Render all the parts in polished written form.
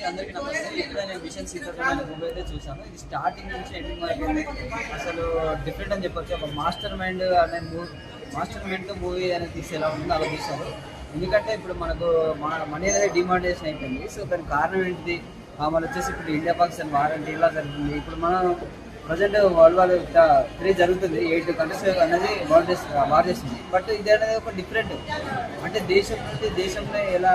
అందరికీ నమస్తే. ఇక్కడ నేను మిషన్ సీతారాం మూవీ అయితే చూసాను. ఇది స్టార్టింగ్ నుంచి ఎండింగ్ వరకు అయితే అసలు డిఫరెంట్ అని చెప్పొచ్చు. ఒక మాస్టర్ మైండ్తో మూవీ అనేది తీసి ఎలా ఉంటుందో అలా తీశారు. ఎందుకంటే ఇప్పుడు మనకు మనీ అనేది డిమాండేషన్ అయిపోయింది. సో దానికి కారణం ఏంటిది, మన వచ్చేసి ఇప్పుడు ఇండియా పాకిస్తాన్ వార్ అంటే ఇలా జరుగుతుంది. ఇప్పుడు మనం ప్రజెంట్ వరల్డ్ వార్ 3 జరుగుతుంది. 8 కంట్రీస్ అనేది వార్ చేస్తుంది. బట్ ఇది అనేది ఒక డిఫరెంట్, అంటే దేశం నుండి దేశంలో ఎలా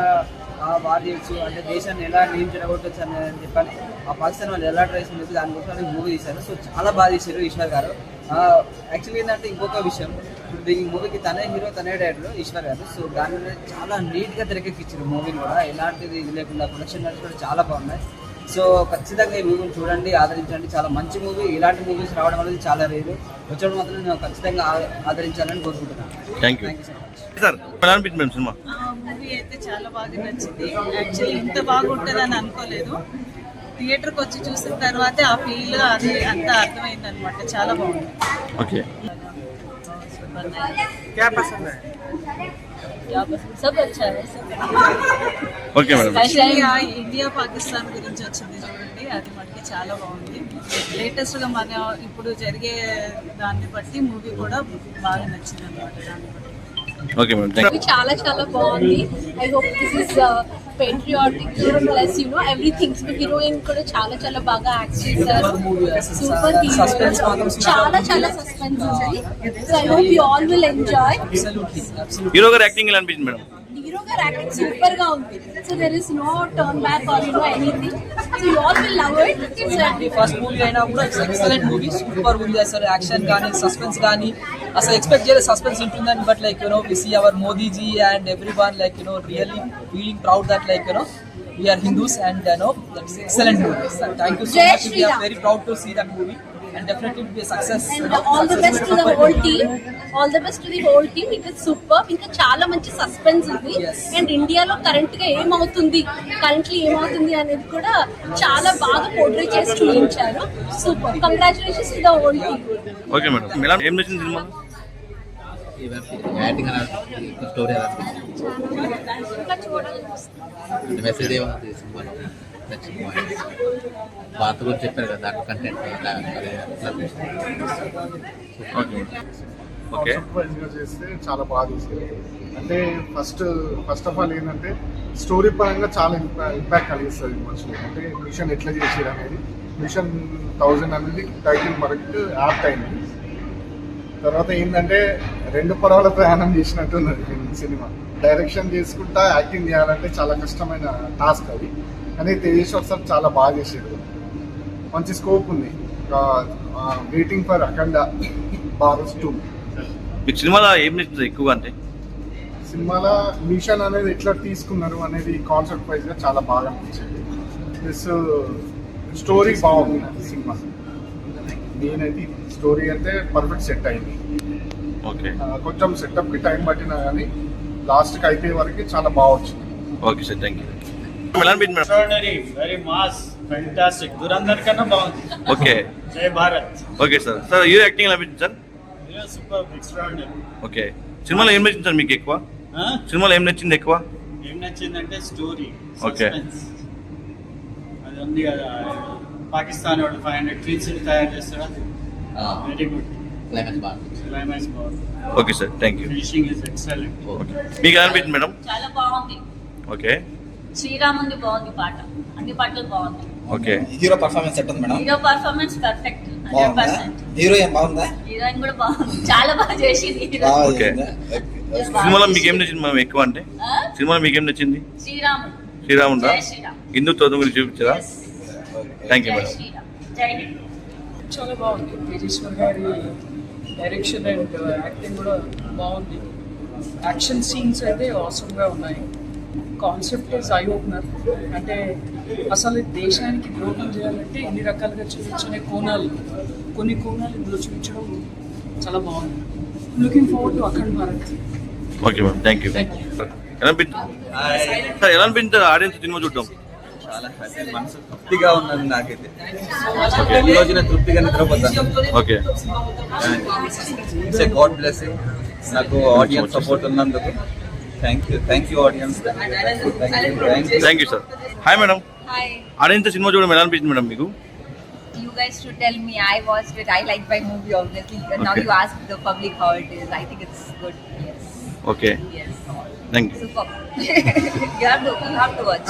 వార్ చేయొచ్చు, అంటే దేశాన్ని ఎలా నేను చెడగొట్టచ్చు అని చెప్పని ఆ పాకిస్తాన్ వాళ్ళు ఎలా ట్రై చేసి దానికోసం మూవీ తీశారు. సో చాలా బాగా తీశారు ఈశ్వర్ గారు. యాక్చువల్లీ ఏంటంటే ఇంకొక విషయం, ఇప్పుడు ఈ మూవీకి తనే హీరో తనే డైరెక్టర్ ఈశ్వర్ గారు. సో దాని చాలా నీట్గా తెరకెక్కించారు మూవీని కూడా, ఎలాంటిది ఇది లేకుండా ప్రొడక్షన్ కూడా చాలా బాగున్నాయి. సో ఖచ్చితంగా ఈ మూవీని చూడండి, ఆదరించండి. చాలా మంచి మూవీ. ఇలాంటి మూవీస్ రావడం అనేది చాలా రేరు. వచ్చడం మాత్రం నేను ఖచ్చితంగా ఆదరించాలని కోరుకుంటున్నాను. Thank you sir. Cinema movie అయితే చాలా బాగా నచ్చింది. యాక్చువల్లీ ఇంత బాగుంటుందని అనుకోలేదు. థియేటర్కి వచ్చి చూసిన తర్వాత ఆ ఫీల్ అది అంతా అర్థమైంది అనమాట. చాలా బాగుంది. ఓకే सब अच्छा है. Okay madam. ఇండియా పాకిస్తాన్ గురించి వచ్చింది చూడండి, అది మనకి చాలా బాగుంది. లేటెస్ట్గా మన ఇప్పుడు జరిగే దాన్ని బట్టి మూవీ కూడా బాగా నచ్చింది అనమాట. దాన్ని బట్టి ఓకే మేడం. చాలా చాలా బాగుంది. I hope this is patriotic plus everything. Heroine కూడా చాలా చాలా బాగా యాక్ట్ చేశారు. Super heroine. చాలా చాలా సస్పెన్స్ ఉంది. So I hope you all will enjoy. Hero గారి యాక్టింగ్ ఎలా అనిపించింది మేడం? హీరో గారి యాక్టింగ్ సూపర్ గా ఉంది. So there is no turn back or anything. So you all will love it. It's first movie అయినా కూడా it's excellent movie. Super ఉంది అసలు. యాక్షన్ కానీ సస్పెన్స్ కానీ అసలు ఎక్స్పెక్ట్ చేయలేదు సస్పెన్స్ ఉంటుందని. But like we see our Modi ji and everyone like really feeling proud that like we are Hindus and that's excellent movie. So, thank you so much. We are very proud to see that movie and definitely it will be a success. And all the best to the whole team. All the best to the whole team. It is superb. ఇంకా చాలా మంచి suspense ఉంది. And ఇండియాలో currently ఏమవుతుంది అనేది కూడా చాలా బాగా పోర్ట్రే చేసి చూపించారు. Super. Congratulations to the whole team. Okay madam. ఎలా ఏం నచ్చింది సినిమా? స్టోరీ మెసేజ్ ఏమవుతుంది సినిమాలో? పాత గురించి చెప్పారు కదా, దాంట్లో కంటెంట్ చేస్తే చాలా బాగా తీసింది. అంటే ఫస్ట్ ఆఫ్ ఆల్ ఏంటంటే స్టోరీ పరంగా చాలా ఇంపాక్ట్ కలిగిస్తుంది మనుషులు. అంటే మిషన్ ఎట్లా చేసేది అనేది, మిషన్ 1000 అనేది టైటిల్ మనకు యాప్ట్ అయింది. తర్వాత ఏంటంటే 2 పడవల ప్రయాణం చేసినట్టున్నది సినిమా. డైరెక్షన్ చేసుకుంటా యాక్టింగ్ చేయాలంటే చాలా కష్టమైన టాస్క్ అది. కానీ తేజేశ్వర్ సార్ చాలా బాగా చేసాడు. మంచి స్కోప్ ఉంది. వెయిటింగ్ ఫర్ అఖండ భారత్ 2. మీకు సినిమాలో ఏం నచ్చింది ఎక్కువగా? అంటే సినిమాలో మిషన్ అనేది ఎట్లా తీసుకున్నారు అనేది కాన్సెప్ట్ వైజ్గా చాలా బాగా అనిపించింది. ప్లస్ స్టోరీ బాగుంది సినిమా. నేనైతే స్టోరీ అయితే పర్ఫెక్ట్ సెట్ అయింది. ఓకే. కొంచెం సెటప్కి టైం పట్టినా కానీ లాస్ట్కి అయిపోయే వరకు చాలా బాగా వచ్చింది. Okay sir, thank you. ఎలా అనిపించింది madam? Extraordinary, very mass, fantastic. Dhurandhar కన్నా బాగుంది. ఓకే. జై Bharat. Okay sir. Sir hero acting ఎలా అనిపించింది sir? Hero super, extraordinary. Okay. సినిమాలో ఏం నచ్చింది సార్ మీకు ఎక్కువ? సినిమాలో ఏం నచ్చింది ఎక్కువ? ఏం నచ్చిందంటే స్టోరీ, ఓకే. సస్పెన్స్. అది ఉంది కదా, పాకిస్తాన్ వాళ్ళు 500 ట్రీన్స్ తయారు చేస్తారు. Very good. క్లైమాక్స్ బాగుంది. Okay sir, thank you. Finishing is excellent. Okay. మీకు ఎలా అనిపించింది మేడం? చాలా బాగుంది. ఓకే. శ్రీరాముంది బాగుంది పాట, అన్ని పాటలు బాగుంది. ఓకే. హీరో పర్ఫార్మెన్స్ ఎట్టుంది madam? Hero performance perfect, 100%. Heroine బాగుందా? హీరోయిన్ కూడా బాగుంది, చాలా బాగా చేసింది. ఓకే. సినిమాలో మీకు ఏం నచ్చింది మేడం ఎక్కువ? అంటే సినిమాలో మీకు ఏం నచ్చింది? శ్రీరాముడు హిందుత్వం గురించి చూపించారా? Thank you madam. జై హింద్. చాలా బాగుంది. తేజేశ్వర్ గారి డైరెక్షన్ అండ్ యాక్టింగ్ కూడా బాగుంది. యాక్షన్ సీన్స్ అయితే అవసరంగా ఉన్నాయి. Concept is eye opener. అంటే అసలు దేశానికి ద్రోహం చేయాలంటే ఎన్ని రకాలుగా చూపించుకునే కొన్ని కోణాలు ఇందులో చూపించడం చాలా బాగుంది. Looking forward to Akhand Bharat. Okay ma'am, thank you. ఎలా అనిపించింది? ఎలా అనిపించారు ఆడియన్స్ సినిమా చూడటం? చాలా హ్యాపీ, మనసు తృప్తిగా ఉన్నది నాకైతే. ఈ రోజున తృప్తిగా నిద్రపోతాను. Okay. It's a god blessing. నాకు ఆడియన్స్ సపోర్ట్ ఉన్నందుకు thank you audience. Thank you sir. Hi madam. Hi. Audience cinema చూడడం ఎలా అనిపించింది మేడం మీకు? You guys should tell me. I watched it. I liked my movie, obviously. Now Okay. you ask the public how it is. I think it's good. Yes. Okay, Yes. Thank you. Super. You have to watch.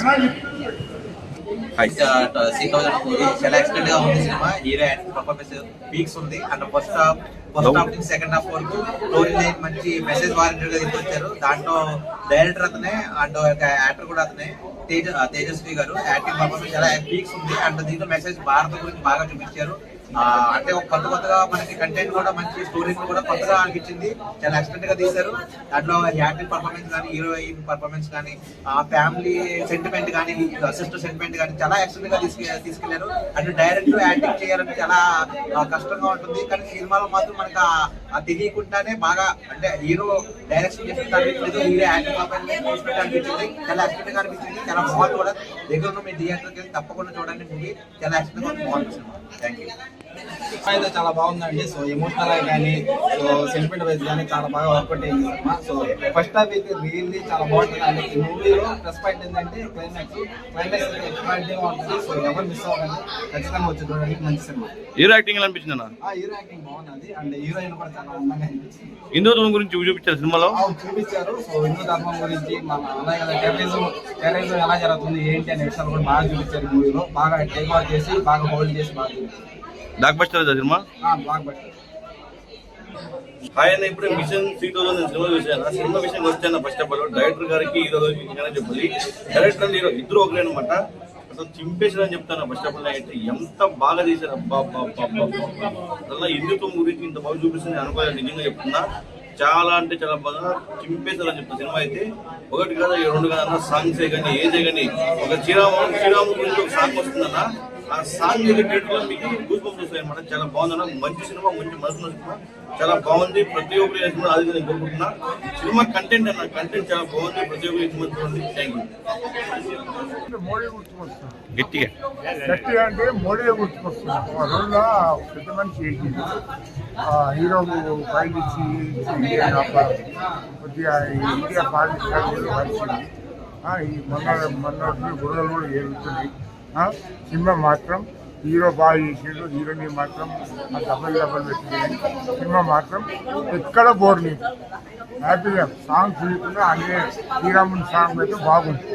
Hi. 3000 movie చాలా extend గా ఉంది cinema. Hero performance peaks ఉంది. And first half నుంచి second half వరకు story line మంచి message warranted గా తీసుకొచ్చారు. దాంట్లో డైరెక్టర్ అతనే అండ్ యాక్టర్ కూడా అతనే, తేజస్వి గారు. యాక్టింగ్ పర్ఫార్మెన్స్ చాలా పీక్స్ ఉంది. అండ్ దీంట్లో మెసేజ్ భారత గురించి బాగా చూపించారు. అంటే ఒక కొత్తగా మనకి కంటెంట్ కూడా మంచి స్టోరీ కూడా కొత్తగా అనిపించింది. చాలా ఎక్స్టెంట్ గా తీశారు. దాంట్లో యాక్టింగ్ పర్ఫార్మెన్స్ కానీ, హీరోయిన్ పర్ఫార్మెన్స్ కానీ, ఫ్యామిలీ సెంటిమెంట్ కానీ, సిస్టర్ సెంటిమెంట్ కానీ చాలా ఎక్స్టెంట్ గా తీసుకెళ్లారు. అంటే డైరెక్ట్ యాక్టింగ్ చేయాలంటే చాలా కష్టంగా ఉంటుంది. కానీ సినిమాలో మాత్రం మనకు తెలియకుండానే బాగా అంటే హీరో డైరెక్షన్ చేసినట్టు అనిపించలేదు, హీరో యాక్టింగ్ చేసినట్టు అనిపించింది. చాలా ఎక్స్టెంట్ గా అనిపించింది. చాలా బాగుంది కూడా. దగ్గర మీ థియేటర్కి తప్పకుండా చూడండి మూవీ. చాలా ఎక్స్టెంట్ గా బాగుంది సినిమా. Thank you. అయితే చాలా బాగుందండి. సో ఎమోషనల్ కానీ, సో సెంటిమెంట్ వైజ్ కానీ చాలా బాగా వర్కౌట్ అయింది సినిమా. సో ఫస్ట్ హాఫ్ అయితే రియల్లీ చాలా బాగుంటుంది. అండి ఈ మూవీలో ప్లస్ పాయింట్ ఏంటంటే క్లైమాక్స్ అయితే ఎక్స్ట్రాడినరీగా ఉంటుంది. సో ఎవరు మిస్ అవ్వకండి, ఖచ్చితంగా వచ్చి చూడండి. మంచి సినిమా. హీరో యాక్టింగ్ ఎలా అనిపించింది అన్న? హీరో యాక్టింగ్ బాగున్నది. అండ్ హీరోయిన్ కూడా చాలా అందంగా అనిపించింది. హిందూత్వం గురించి చూపించారు సినిమాలో. చూపించారు. సో హిందూ ధర్మం గురించి, మన అలాగే టెర్రరిజం ఎలా జరుగుతుంది ఏంటి అనే విషయాలు కూడా బాగా చూపించారు మూవీలో. బాగా టేక్ ఓవర్ చేసి, బాగా హోల్డ్ చేసి బాగా చూపించారు. Block buster cinema. Block buster. ఆయన ఇప్పుడే మిషన్ 3000 సినిమా చూసాను. ఆ సినిమా విషయం వచ్చాను. ఫస్ట్ ఆఫ్ ఆల్ డైరెక్టర్ గారికి, హీరో గారికి ఇంకా చెప్పాలి. డైరెక్టర్ అండ్ హీరో ఇద్దరు ఒకరే అనమాట. అసలు చింపేసారు అని చెప్తాను. ఫస్ట్ ఆఫ్ ఆల్ అయితే ఎంత బాగా తీశారు. అలా హిందుత్వం గురించి ఇంత బాగా చూపిస్తుంది అనుకోలేదు. నిజంగా చెప్తున్నా, చాలా అంటే చాలా బాగా చింపేశారని చెప్తాను. సినిమా అయితే ఒకటి కదా, రెండు కదా అన్న, సాంగ్సే కానీ ఏదే కానీ, ఒక శ్రీరాము గురించి ఒక సాంగ్ వస్తుందన్న. ఆ సాంగ్ థియేటర్లో మీకు గూస్ బంప్స్ వస్తాయి అనమాట. చాలా బాగుందన్న. మంచి సినిమా, మంచి మనసున్న సినిమా, చాలా బాగుంది. ప్రతి ఒక్కరు సినిమా అది నేను కోరుకుంటున్నా. సినిమా కంటెంట్ అన్న, కంటెంట్ చాలా బాగుంది. ప్రతి ఒక్కరు సినిమా చూడండి. Thank you. మోడీ గుర్తుకొస్తుంది. గట్టిగా అంటే మోడీ గుర్తుకొస్తుంది. ఆ రోజులో పెద్ద మనిషి చేసింది. హీరో ఫైట్ ఇచ్చి కొద్దిగా ఇండియా పాకిస్తాన్ వచ్చింది. ఈ మొన్న గొడవలు కూడా జరుగుతున్నాయి. సినిమా మాత్రం హీరో బాగా చేసాడు, హీరోని మాత్రం ఆ డబ్బులు పెట్టింది. సినిమా మాత్రం ఎక్కడ బోర్ లేదు. హ్యాపీగా సాంగ్స్ చూసుకున్నా అన్ని శ్రీరాముని సాంగ్ అయితే బాగుంది.